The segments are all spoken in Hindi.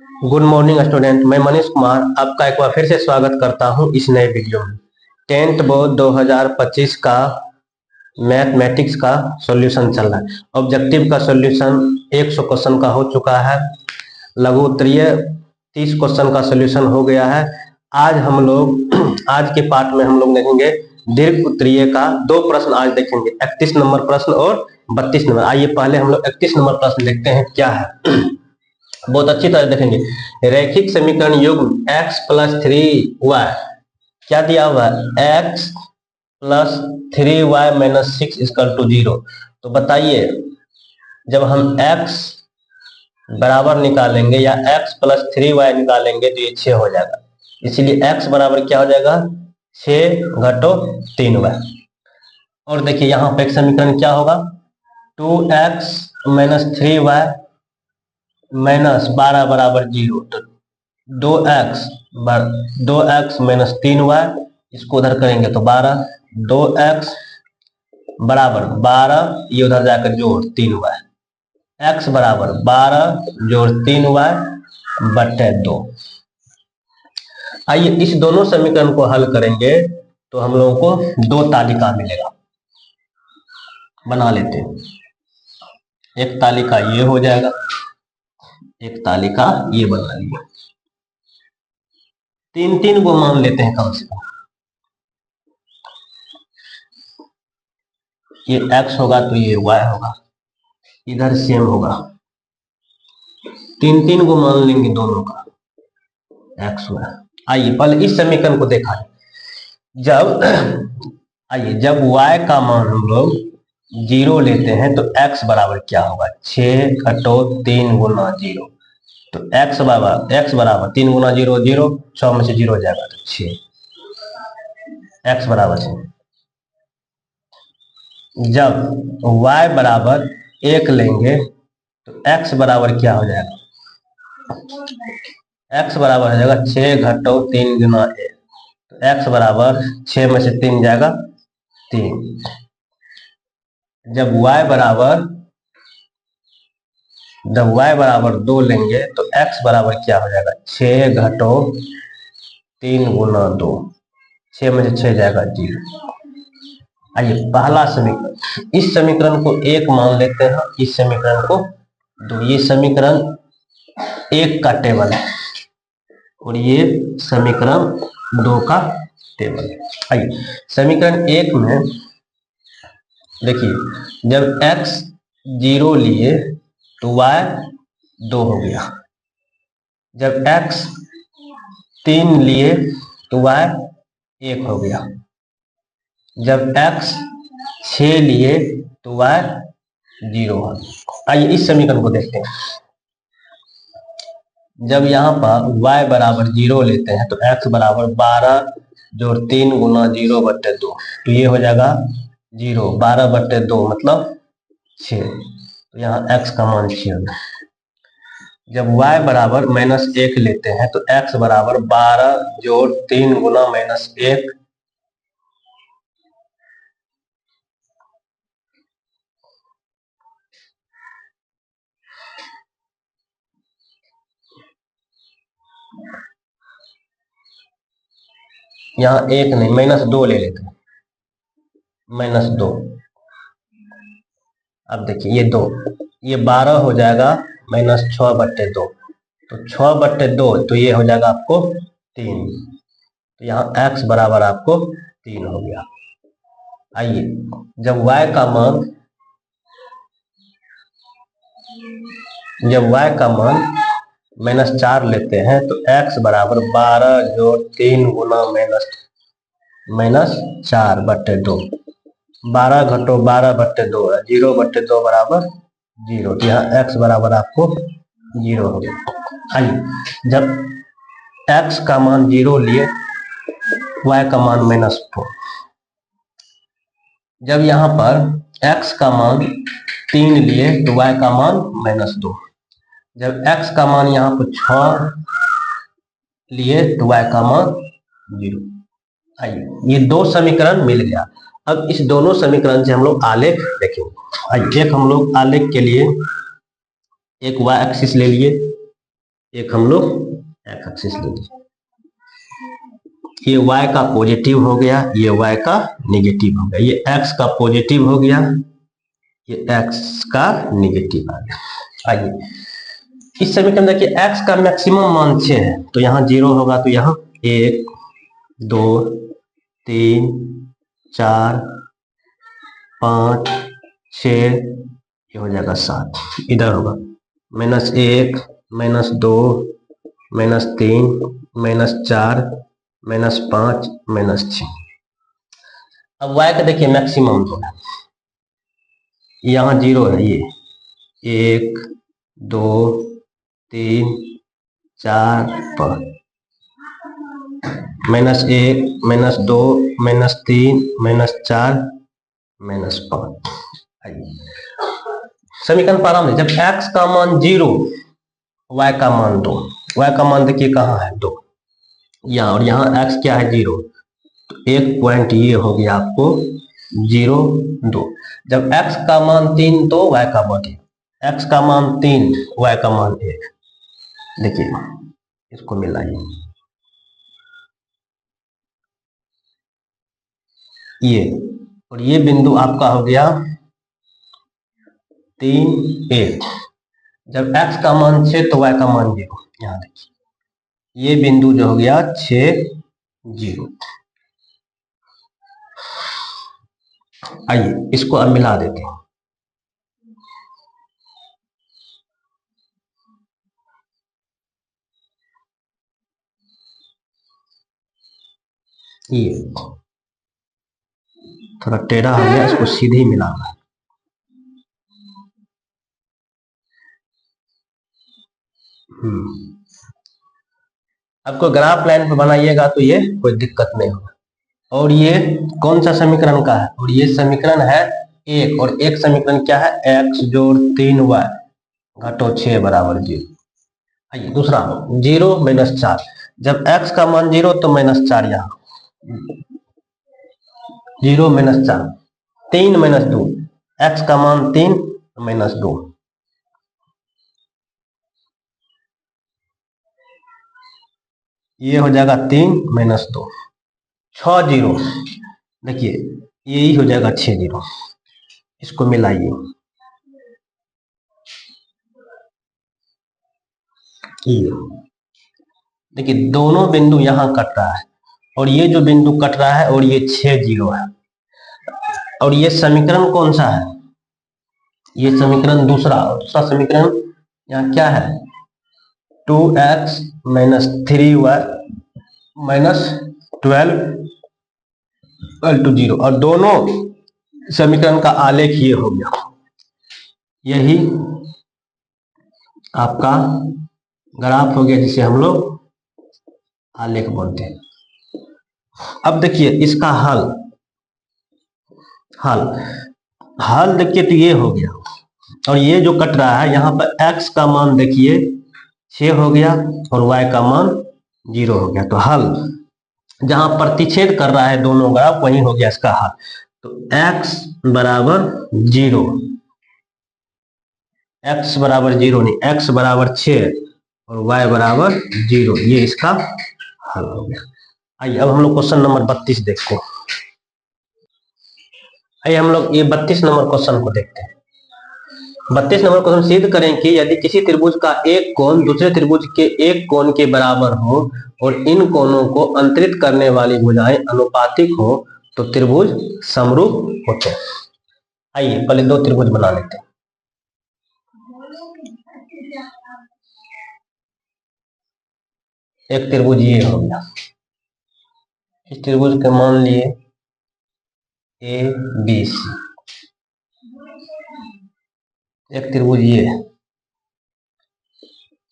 गुड मॉर्निंग स्टूडेंट, मैं मनीष कुमार आपका एक बार फिर से स्वागत करता हूं इस नए वीडियो में। 10th बोर्ड 2025 का मैथमेटिक्स का सॉल्यूशन चल रहा है। ऑब्जेक्टिव का सॉल्यूशन 100 क्वेश्चन का हो चुका है। लघु उत्तरीय 30 क्वेश्चन का सॉल्यूशन हो गया है। आज हम लोग आज के पार्ट में हम लोग देखेंगे दीर्घ उत्तरीय का 2 प्रश्न आज देखेंगे, 31 नंबर प्रश्न और 32 नंबर। आइए पहले हम लोग 31 नंबर प्रश्न देखते हैं क्या है। बहुत अच्छी तरह देखेंगे। रैखिक समीकरण युग्म x प्लस 3y क्या दिया हुआ है, x plus 3y minus 6 equal to 0। तो बताइए, जब हम x बराबर निकालेंगे या x प्लस 3y निकालेंगे तो ये 6 हो जाएगा। इसीलिए x बराबर क्या हो जाएगा, 6 घटो 3y। और देखिए यहाँ पे एक समीकरण क्या होगा, 2x माइनस 3y माइनस 12 बराबर 0। तो 2x माइनस 3y, इसको उधर करेंगे तो 12, 2x बराबर 12, ये उधर जाकर जोड़ 3y, x बराबर 12 जोड़ 3y बटे 2। आइए इस दोनों समीकरण को हल करेंगे तो हम लोगों को 2 तालिका मिलेगा। बना लेते हैं, एक तालिका ये हो जाएगा, एक तालिका ये बना लिया। 3 को मान लेते हैं कम से कम। ये x होगा तो ये y होगा, इधर सेम होगा। 3 को मान लेंगे दोनों का, x y। आइए पहले इस समीकरण को देखा है। जब y का मान हम लोग 0 लेते हैं तो x बराबर क्या होगा, 6 घटो 3 गुना 0। तो x बराबर 3 गुना 0 0, 6 में से 0 जाएगा तो 6, x बराबर 6। जब y बराबर 1 लेंगे तो x बराबर क्या हो जाएगा, x बराबर हो जाएगा 6 घटो 3 गुना 1। तो x बराबर 6 में से 3 जाएगा 3। जब y बराबर 2 लेंगे तो x बराबर क्या हो जाएगा, 6 घटो 3 गुना 2, 6 में से 6 जाएगा 0। आइए पहला समीकरण, इस समीकरण को 1 मान लेते हैं, इस समीकरण को 2। ये समीकरण 1 का टेबल है और ये समीकरण 2 का टेबल है। आइए समीकरण 1 में देखिए, जब x 0 लिए तो y 2 हो गया। जब x 3 लिए तो y 1 हो गया। जब x 6 लिए तो y 0 हो गया। आइए इस समीकरण को देखते हैं। जब यहाँ पर y बराबर 0 लेते हैं तो x बराबर 12 जोड़ 3 गुना 0 बटे 2। तो ये हो जाएगा 0, 12 बटे 2 मतलब 6। तो यहाँ x का मान 6 होगा। जब y बराबर -1 लेते हैं तो x बराबर 12 जोड़ 3 गुना -1। यहाँ 1 नहीं, -2 ले लेते हैं, -2। अब देखिए ये 2, ये 12 हो जाएगा -6 बटे 2। तो 6 बटे 2 तो ये हो जाएगा आपको 3। तो यहाँ x बराबर आपको 3 हो गया। आइए जब y का मान -4 लेते हैं तो x बराबर 12 जोड़ 3 गुना -4 बटे 2। 12 घटो 12 बटे 2 है, 0 बटे 2 बराबर 0। तो यहाँ x बराबर आपको 0 हो गया। आइए जब x का मान 0 लिए, y का मान -4। जब यहाँ पर x का मान 3 लिए तो y का मान -2। जब x का मान यहाँ पर 6 लिए तो y का मान 0। आइए ये 2 समीकरण मिल गया। अब इस दोनों समीकरण से हम लोग आलेख देखेंगे। आइए एक हम लोग आलेख के लिए एक y एक्सिस ले लिए, एक हम लोग एक्स एक्सिस ले लीजिए। ये y का पॉजिटिव हो गया, ये y का नेगेटिव हो गया, ये x का पॉजिटिव हो गया, ये x का नेगेटिव आ गया। आइए इस समीकरण देखिए x का मैक्सिमम मान 6 है, तो यहाँ 0 होगा, तो यहाँ 1 2 3 4 5 6 ये हो जाएगा 7। इधर होगा -1 -2 -3 -4 -5 -6। अब y का देखिए मैक्सिमम जो है, यहाँ 0 है, ये 1 2 3 4 5 -1 -2 -3 -4 -5। समीकरण प्रारंभ, जब x का मान 0 y का मान 2, y का मान देखिए कहाँ है 2 यहाँ, और यहाँ x क्या है 0, तो एक पॉइंट ये हो गया आपको 0 2। जब x का मान 3 तो y का मान 1, x का मान 3 y का मान 1। देखिए इसको मिलाइए, ये और ये बिंदु आपका हो गया 3 1। जब x का मान 6 तो y का मान 0, यहाँ देखिए ये बिंदु जो हो गया 6 0। आइए इसको अब मिला देते हैं। ये थोड़ा टेढ़ा हो गया, इसको सीधे ही मिलाना है। आपको ग्राफ लाइन पे बनाइएगा तो ये कोई दिक्कत नहीं होगा। और ये कौन सा समीकरण का है, और ये समीकरण है 1, और एक समीकरण क्या है x जोड़ 3y घटो 6 बराबर 0। आइए दूसरा 0 -4, जब x का मान 0 तो -4 यहाँ 0 -4 3 -2, x का मान 3 -2, ये हो जाएगा 3 -2 6 0। देखिए यही हो जाएगा 6 0। इसको मिलाइए, देखिए दोनों बिंदु यहाँ कट रहा है, और ये जो बिंदु कट रहा है और ये 6 0 है। और ये समीकरण कौन सा है, ये समीकरण दूसरा, और दूसरा समीकरण यहाँ क्या है 2x - 3y - 12 = 0। और दोनों समीकरण का आलेख ये हो गया, यही आपका ग्राफ हो गया जिसे हम लोग आलेख बोलते हैं। अब देखिए इसका हल देखिए, तो ये हो गया, और ये जो कट रहा है यहाँ पर x का मान देखिए 6 हो गया और y का मान 0 हो गया। तो हल जहां प्रतिच्छेद कर रहा है दोनों ग्राफ, वही हो गया इसका हल। तो x बराबर 0, x बराबर 0 नहीं, x बराबर 6 और y बराबर 0, ये इसका हल हो गया। आइए अब हम लोग क्वेश्चन नंबर 32 देखते हैं। आइए हम लोग ये 32 नंबर क्वेश्चन को देखते हैं। 32 नंबर क्वेश्चन, सिद्ध करें कि यदि किसी त्रिभुज का एक कोण दूसरे त्रिभुज के एक कोण के बराबर हो और इन कोणों को अंतरित करने वाली भुजाएं अनुपातिक हो तो त्रिभुज समरूप होते हैं। आइए पहले दो त्रिभुज बना लेते हैं। एक त्रिभुज ये हो गया, इस त्रिभुज के मान लिए ABC। एक त्रिभुज ये है,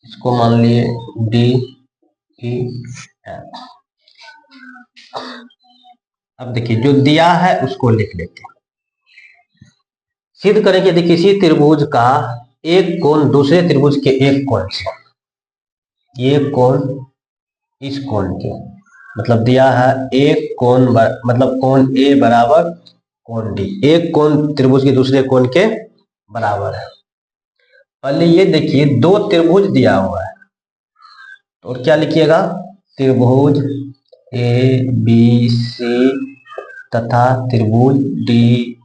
इसको मान लिए DEF। अब देखिए जो दिया है उसको लिख लेते हैं। सिद्ध करें कि यदि किसी त्रिभुज का एक कोण दूसरे त्रिभुज के एक कोण से, ये कोण इस कोण के, मतलब दिया है एक कोण मतलब कोण A बराबर कोण D, एक कोण त्रिभुज के दूसरे कोण के बराबर है। पहले ये देखिए दो त्रिभुज दिया हुआ है, और क्या लिखिएगा, त्रिभुज ए बी सी तथा त्रिभुज डी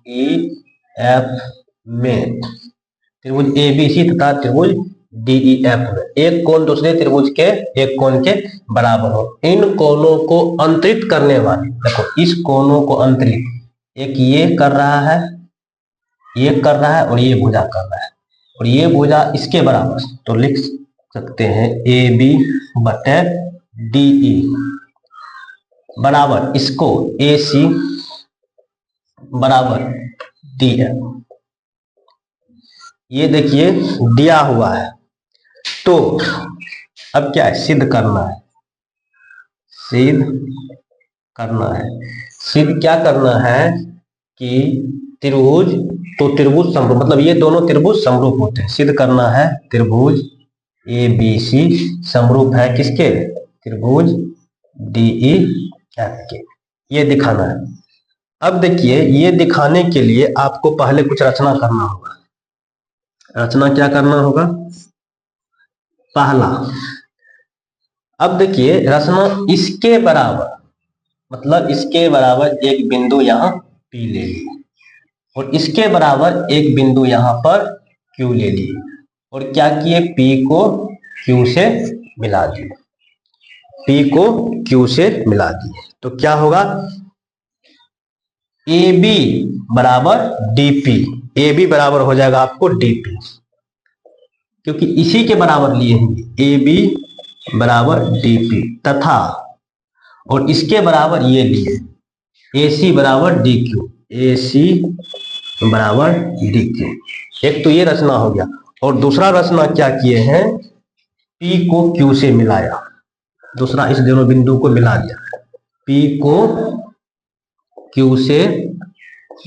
ई एफ में, त्रिभुज ए बी सी तथा त्रिभुज डी ई एफ में एक कोण दूसरे त्रिभुज के एक कोण के बराबर हो। इन कोणों को अंतरित करने वाले, देखो इस कोणों को अंतरित, एक ये कर रहा है, ये कर रहा है और ये भुजा कर रहा है, और ये भुजा इसके बराबर, तो लिख सकते हैं ए बी बटे डी ई बराबर इसको ए सी बराबर डी एफ। ये देखिए दिया हुआ है, तो अब क्या है, सिद्ध करना है, सिद्ध करना है। सिद्ध क्या करना है कि त्रिभुज, तो त्रिभुज समरूप, मतलब ये दोनों त्रिभुज समरूप होते हैं। सिद्ध करना है त्रिभुज ए बी सी समरूप है किसके, त्रिभुज डी ई एफ के, ये दिखाना है। अब देखिए ये दिखाने के लिए आपको पहले कुछ रचना करना होगा। रचना क्या करना होगा, पहला, अब देखिए रचना इसके बराबर, मतलब इसके बराबर एक बिंदु यहां P ले लिए और इसके बराबर एक बिंदु यहां पर Q ले लिए और क्या किए, P को Q से मिला दिए, P को Q से मिला दिए, तो क्या होगा, AB बराबर DP, AB बराबर हो जाएगा आपको DP, क्योंकि इसी के बराबर लिए हैं, AB बराबर DP तथा, और इसके बराबर ये लिए AC बराबर DQ, AC बराबर DQ। एक तो ये रचना हो गया, और दूसरा रचना क्या किए हैं, P को Q से मिलाया, दूसरा इस दोनों बिंदु को मिला दिया, P को Q से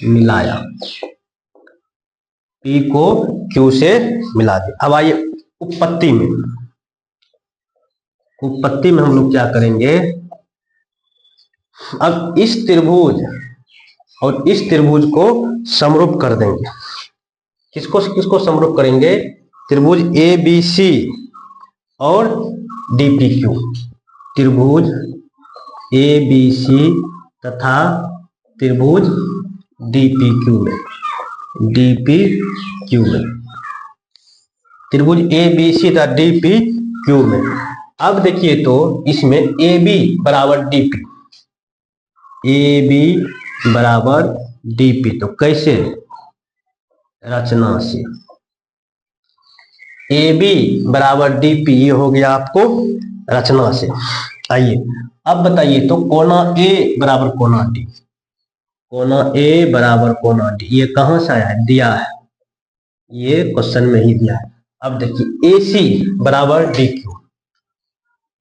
मिलाया, P को Q से मिला दिया। अब आइए उत्पत्ति में, उत्पत्ति में हम लोग क्या करेंगे, अब इस त्रिभुज और इस त्रिभुज को समरूप कर देंगे। किसको किसको समरूप करेंगे, त्रिभुज ए बी सी और डी पी क्यू, त्रिभुज ए बी सी तथा त्रिभुज डी पी क्यू में, डी पी क्यू में, त्रिभुज ए बी सी तथा डी पी क्यू में। अब देखिए तो इसमें ए बी बराबर डी पी, ए बी बराबर डी पी, तो कैसे, रचना से ए बी बराबर डी पी, ये हो गया आपको रचना से। आइए अब बताइए तो कोना ए बराबर कोना डी, कोना ए बराबर कोना डी, ये कहां से आया है, दिया है, ये क्वेश्चन में ही दिया है। अब देखिए ए सी बराबर डी क्यू,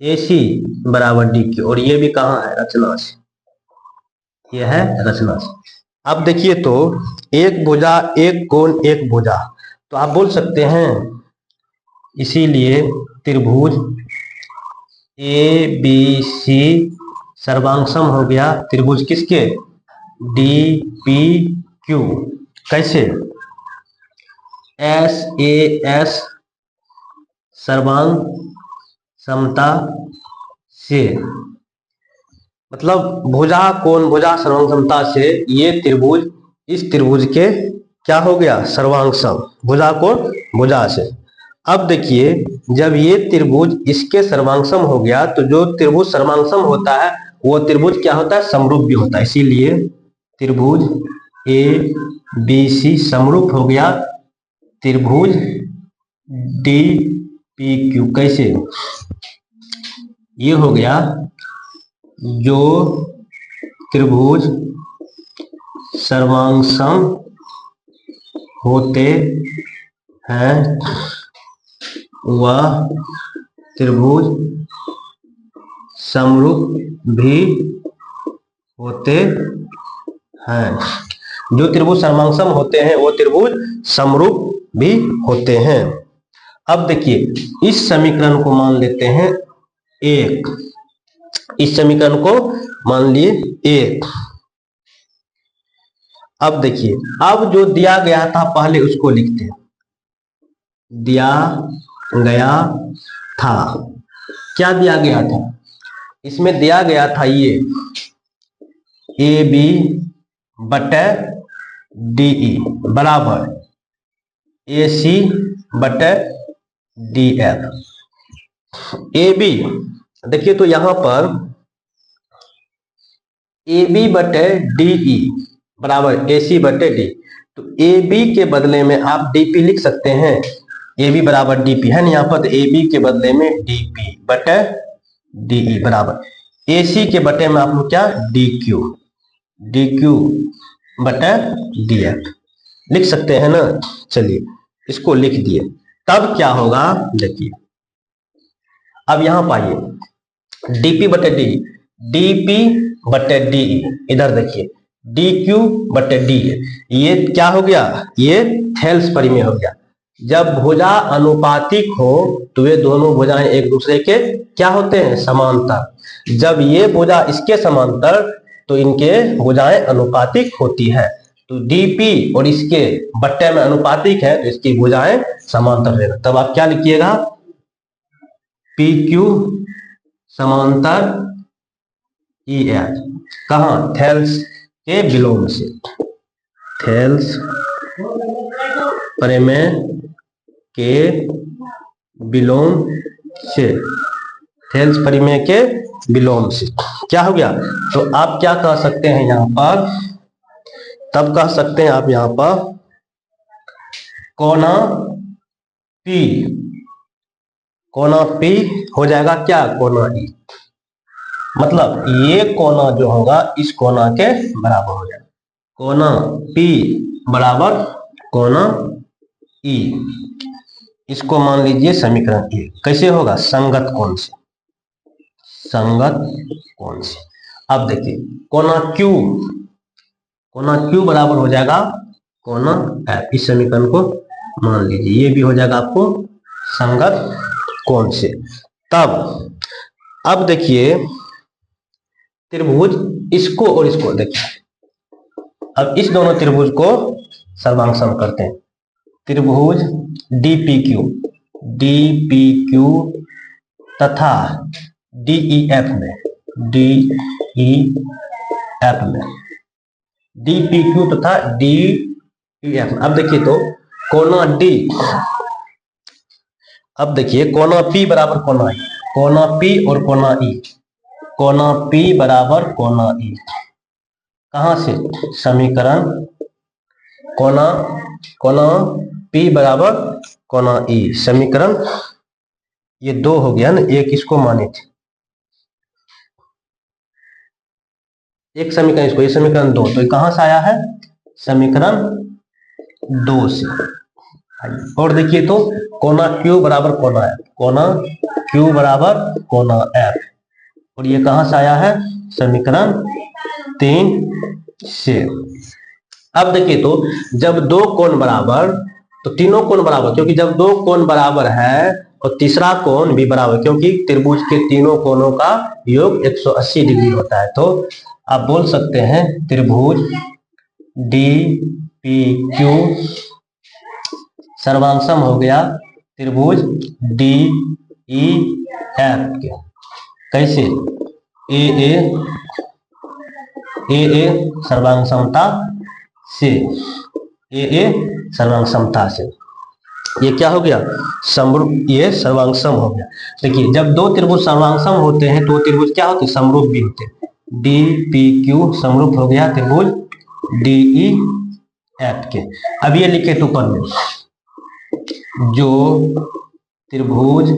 ए सी बराबर डी क्यू, और ये भी कहां है, रचना से, ये है रचना से। अब देखिए तो एक भुजा एक कोण एक भुजा, तो आप बोल सकते हैं, इसीलिए त्रिभुज ए बी सी सर्वांगसम हो गया त्रिभुज किसके, डी पी क्यू, कैसे, एस ए एस सर्वांग समता से, मतलब भुजा कोण भुजा सर्वांग समता से ये त्रिभुज इस त्रिभुज के क्या हो गया, सर्वांग सम, भुजा कोण भुजा से। अब देखिए जब ये त्रिभुज इसके सर्वांगसम हो गया, तो जो त्रिभुज सर्वांगसम होता है वो त्रिभुज क्या होता है, समरूप भी होता है, इसीलिए त्रिभुज ए बी सी समरूप हो गया त्रिभुज डी पी क्यू, कैसे, ये हो गया, जो त्रिभुज सर्वांगसम होते हैं वह त्रिभुज समरूप भी होते हैं, जो त्रिभुज सर्वांगसम होते हैं वो त्रिभुज समरूप भी होते हैं। अब देखिए इस समीकरण को मान लेते हैं एक, इस समीकरण को मान लिए एक। अब देखिए अब जो दिया गया था पहले उसको लिखते हैं, दिया गया था, क्या दिया गया था, इसमें दिया गया था ये ए बी बटे डी ई बराबर ए सी बटे डी एफ। ए बी देखिए तो यहां पर ए बी बटे डी ई बराबर ए सी बटे डी, तो ए बी के बदले में आप डी पी लिख सकते हैं, ए बी बराबर डी पी है ना यहाँ पर, तो ए बी के बदले में डी पी बटे डी ई बराबर ए सी के बटे में आप लोग क्या डी क्यू बटे डी एफ लिख सकते हैं ना। चलिए इसको लिख दिए, तब क्या होगा देखिए, अब यहां पाइए डीपी बटे डी, डीपी बटे डी, इधर देखिए डी क्यू बटे डी, ये क्या हो गया, ये थेल्स परिमेय हो गया। जब भुजा अनुपातिक हो तो ये दोनों भुजाएं एक दूसरे के क्या होते हैं, समांतर। जब ये भुजा इसके समांतर तो इनके भुजाएं अनुपातिक होती है, तो डीपी और इसके बट्टे में अनुपातिक है तो इसकी भुजाएं समांतर रहेगा। तब आप क्या लिखिएगा, पी क्यू समांतर ई एच, कहां, थेल्स के विलोम से, थेल्स परिमेय के विलोम से, थेल्स परिमेय के विलोम से क्या हो गया। तो आप क्या कह सकते हैं यहां पर, तब कह सकते हैं आप यहां पर कोना पी हो जाएगा क्या, कोना ई, मतलब ये कोना जो होगा इस कोना के बराबर हो जाएगा, कोना पी बराबर कोना ई। इसको मान लीजिए समीकरण ए, कैसे होगा, संगत कोण से, संगत कोण से। अब देखिए कोना क्यू बराबर हो जाएगा कोना एफ, इस समीकरण को मान लीजिए, ये भी हो जाएगा आपको संगत कोण से। तब अब देखिए त्रिभुज इसको और इसको देखिए, अब इस दोनों त्रिभुज को सर्वांग सम करते हैं, त्रिभुज डीपीक्यू तथा डीईएफ में, डीपीक्यू तथा डीईएफ। अब देखिए तो कोना डी, अब देखिए कोना पी बराबर कोना ई, कोना पी और कोना ई, कोना पी बराबर कोना ई, कहां से, समीकरण कोना पी बराबर कोना ई, समीकरण ये दो हो गया ना, एक इसको माने थे, एक समीकरण इसको, ये समीकरण दो, तो ये कहां से आया है, समीकरण दो से। और देखिए तो कोना क्यू बराबर कोना एफ, कोना क्यू बराबर कोना एफ, और ये कहां से आया है, समीकरण 3 से। अब देखिए तो जब दो कोण बराबर तो तीनों कोण बराबर, क्योंकि जब दो कोण बराबर है और तीसरा कोण भी बराबर, क्योंकि त्रिभुज के तीनों कोणों का योग 180 डिग्री होता है, तो आप बोल सकते हैं त्रिभुज डी पी क्यू सर्वांग हो गया त्रिभुज डी ई एफ के, कैसे, ए सर्वांग समता से, ए सर्वांग समता से, ये क्या हो गया, समरूप, ये सर्वांग सम हो गया। देखिए जब दो त्रिभुज सर्वांग सम होते हैं तो त्रिभुज क्या होते हैं, समरूप भी होते हैं, डी पी क्यू समरूप हो गया त्रिभुज डी ई एफ के। अब ये लिखे ऊपर में, जो त्रिभुज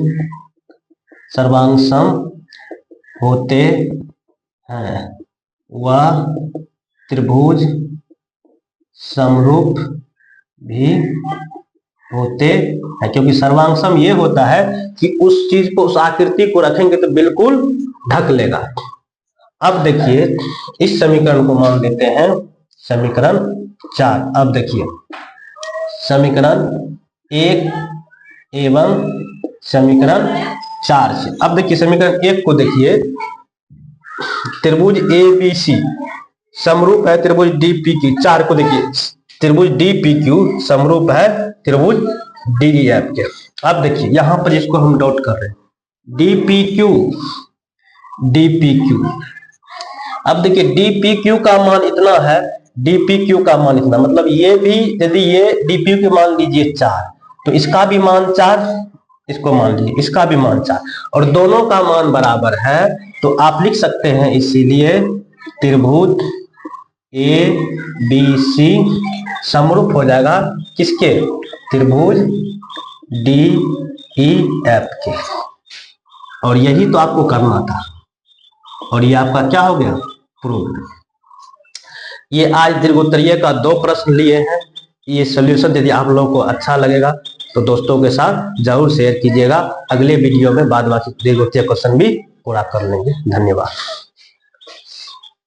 सर्वांग सम होते हैं वह त्रिभुज समरूप भी होते हैं, क्योंकि सर्वांग सम ये होता है कि उस चीज को, उस आकृति को रखेंगे तो बिल्कुल ढक लेगा। अब देखिए इस समीकरण को मान लेते हैं समीकरण 4। अब देखिए समीकरण 1 एवं समीकरण 4 से, अब देखिए समीकरण 1 को देखिए, त्रिभुज ए बी सी समरूप है त्रिभुज डी पी क्यू, 4 को देखिए त्रिभुज डी पी क्यू समरूप है त्रिभुज डी ई एफ के। अब देखिए यहां पर इसको हम डॉट कर रहे हैं, DPQ, DPQ। अब देखिए DPQ का मान इतना है, DPQ का मान इतना, मतलब ये भी यदि ये DPQ के मान लीजिए 4, तो इसका भी मान 4, इसको मान लीजिए इसका भी मान 4, और दोनों का मान बराबर है, तो आप लिख सकते हैं इसीलिए त्रिभुज ABC समरूप हो जाएगा किसके, त्रिभुज DEF के। और यही तो आपको करना था, और ये आपका क्या हो गया, प्रूव। ये आज दीर्घोत्तरीय का 2 प्रश्न लिए हैं। ये सॉल्यूशन यदि आप लोगों को अच्छा लगेगा तो दोस्तों के साथ जरूर शेयर कीजिएगा। अगले वीडियो में बाद बाकी दीर्घोत्तरीय क्वेश्चन भी पूरा कर लेंगे। धन्यवाद।